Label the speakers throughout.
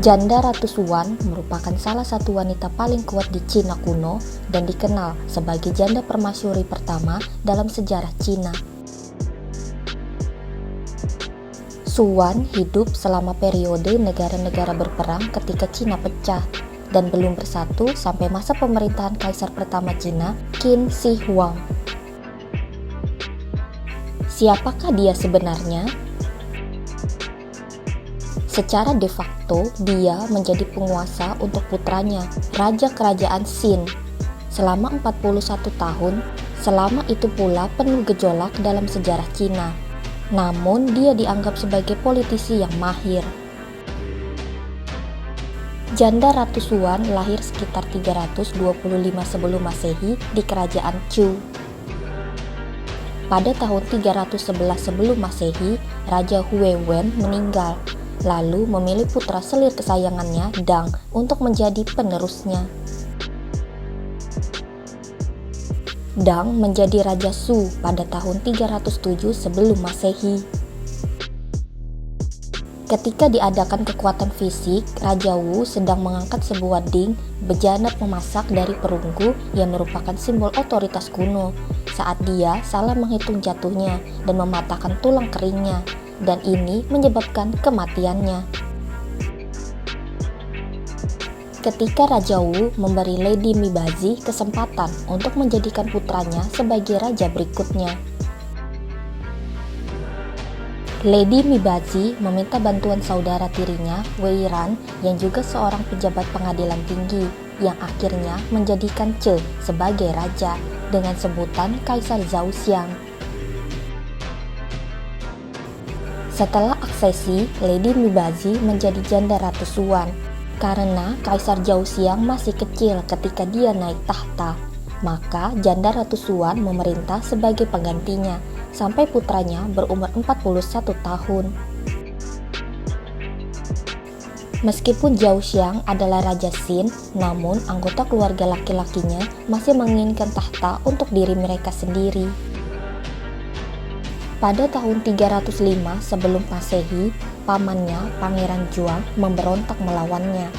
Speaker 1: Janda Ratu Xuan merupakan salah satu wanita paling kuat di Cina kuno dan dikenal sebagai janda permasyuri pertama dalam sejarah Cina. Xuan hidup selama periode negara-negara berperang ketika Cina pecah dan belum bersatu sampai masa pemerintahan Kaisar pertama Cina, Qin Shi Huang. Siapakah dia sebenarnya? Secara de facto, dia menjadi penguasa untuk putranya, Raja Kerajaan Qin, selama 41 tahun. Selama itu pula penuh gejolak dalam sejarah Cina. Namun, dia dianggap sebagai politisi yang mahir. Janda Ratu Xuan lahir sekitar 325 sebelum Masehi di Kerajaan Chu. Pada tahun 311 sebelum Masehi, Raja Huiwen meninggal, lalu memilih putra selir kesayangannya, Dang, untuk menjadi penerusnya. Dang menjadi Raja Shu pada tahun 307 sebelum Masehi. Ketika diadakan kekuatan fisik, Raja Wu sedang mengangkat sebuah ding bejana memasak dari perunggu yang merupakan simbol otoritas kuno saat dia salah menghitung jatuhnya dan mematahkan tulang keringnya, dan ini menyebabkan kematiannya. Ketika Raja Wu memberi Lady Mibazi kesempatan untuk menjadikan putranya sebagai raja berikutnya, Lady Mibazi meminta bantuan saudara tirinya, Wei Ran, yang juga seorang pejabat pengadilan tinggi, yang akhirnya menjadikan Ce sebagai raja dengan sebutan Kaisar Zhao Xiang. Setelah aksesi, Lady Mibazi menjadi janda Ratu Xuan. Karena Kaisar Zhao Xiang masih kecil ketika dia naik tahta, maka janda Ratu Xuan memerintah sebagai penggantinya sampai putranya berumur 41 tahun. Meskipun Zhao Xiang adalah Raja Qin, namun anggota keluarga laki-lakinya masih menginginkan tahta untuk diri mereka sendiri. Pada tahun 305 sebelum Masehi, pamannya, Pangeran Zhuang, memberontak melawannya.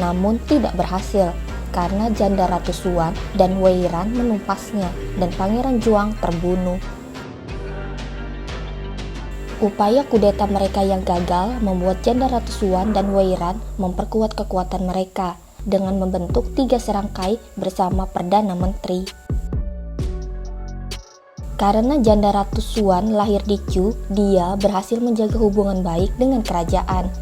Speaker 1: Namun tidak berhasil, karena janda Ratu Xuan dan Wei Ran menumpasnya, dan Pangeran Zhuang terbunuh. Upaya kudeta mereka yang gagal membuat janda Ratu Xuan dan Wei Ran memperkuat kekuatan mereka dengan membentuk 3 serangkai bersama Perdana Menteri. Karena janda Ratu Xuan lahir di Chu, dia berhasil menjaga hubungan baik dengan kerajaan.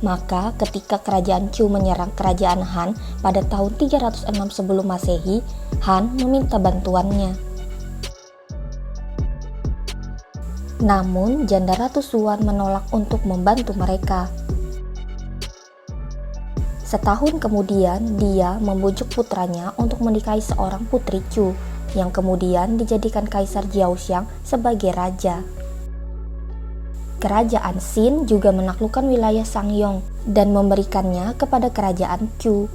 Speaker 1: Maka ketika kerajaan Chu menyerang kerajaan Han pada tahun 306 sebelum Masehi, Han meminta bantuannya. Namun, janda Ratu Xuan menolak untuk membantu mereka. Setahun kemudian, dia membujuk putranya untuk menikahi seorang putri Chu, yang kemudian dijadikan Kaisar Zhao Xiang sebagai raja. Kerajaan Qin juga menaklukkan wilayah Sangyong dan memberikannya kepada kerajaan Chu.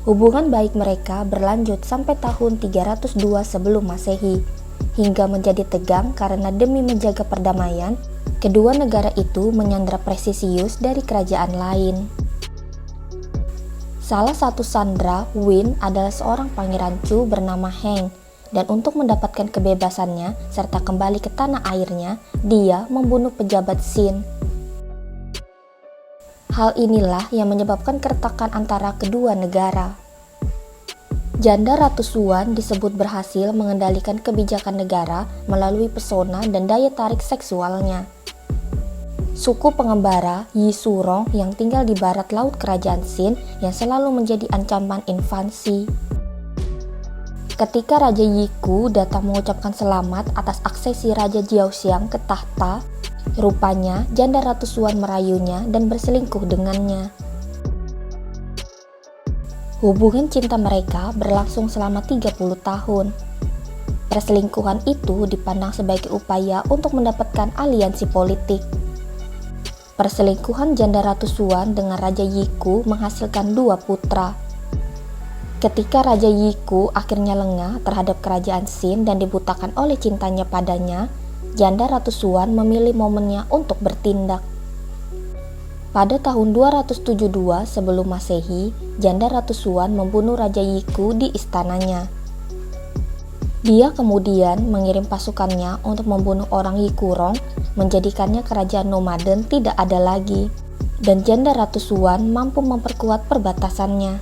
Speaker 1: Hubungan baik mereka berlanjut sampai tahun 302 sebelum Masehi, hingga menjadi tegang karena demi menjaga perdamaian, kedua negara itu menyandra Presisius dari kerajaan lain. Salah satu sandera, Win, adalah seorang pangeran Chu bernama Heng, dan untuk mendapatkan kebebasannya serta kembali ke tanah airnya, dia membunuh pejabat Qin. Hal inilah yang menyebabkan keretakan antara kedua negara. Janda Ratu Xuan disebut berhasil mengendalikan kebijakan negara melalui pesona dan daya tarik seksualnya. Suku pengembara Yi Surong yang tinggal di barat laut kerajaan Qin yang selalu menjadi ancaman invasi. Ketika Raja Yiku datang mengucapkan selamat atas aksesi Raja Zhao Xiang ke tahta, rupanya janda Ratu Xuan merayunya dan berselingkuh dengannya. Hubungan cinta mereka berlangsung selama 30 tahun. Perselingkuhan itu dipandang sebagai upaya untuk mendapatkan aliansi politik. Perselingkuhan janda Ratu Xuan dengan Raja Yiku menghasilkan 2 putra. Ketika Raja Yiku akhirnya lengah terhadap kerajaan Qin dan dibutakan oleh cintanya padanya, janda Ratu Xuan memilih momennya untuk bertindak. Pada tahun 272 sebelum Masehi, Janda Ratu Xuan membunuh Raja Yiku di istananya. Dia kemudian mengirim pasukannya untuk membunuh orang Yikurong, menjadikannya kerajaan nomaden tidak ada lagi, dan Janda Ratu Xuan mampu memperkuat perbatasannya.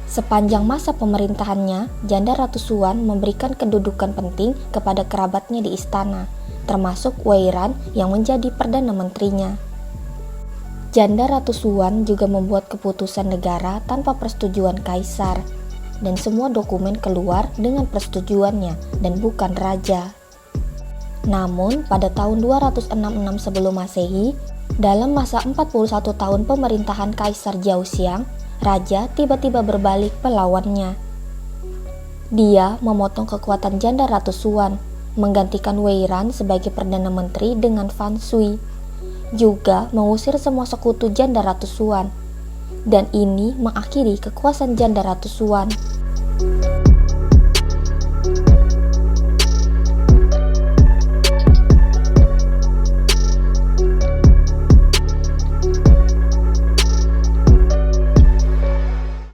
Speaker 1: Sepanjang masa pemerintahannya, Janda Ratu Xuan memberikan kedudukan penting kepada kerabatnya di istana, termasuk Wei Ran yang menjadi Perdana Menterinya. Janda Ratu Xuan juga membuat keputusan negara tanpa persetujuan kaisar, dan semua dokumen keluar dengan persetujuannya dan bukan raja. Namun, pada tahun 266 sebelum Masehi, dalam masa 41 tahun pemerintahan Kaisar Jiaoxiang, raja tiba-tiba berbalik melawannya. Dia memotong kekuatan Janda Ratu Xuan, menggantikan Wei Ran sebagai Perdana Menteri dengan Fan Sui, juga mengusir semua sekutu Janda Ratu Xuan, dan ini mengakhiri kekuasaan Janda Ratu Xuan.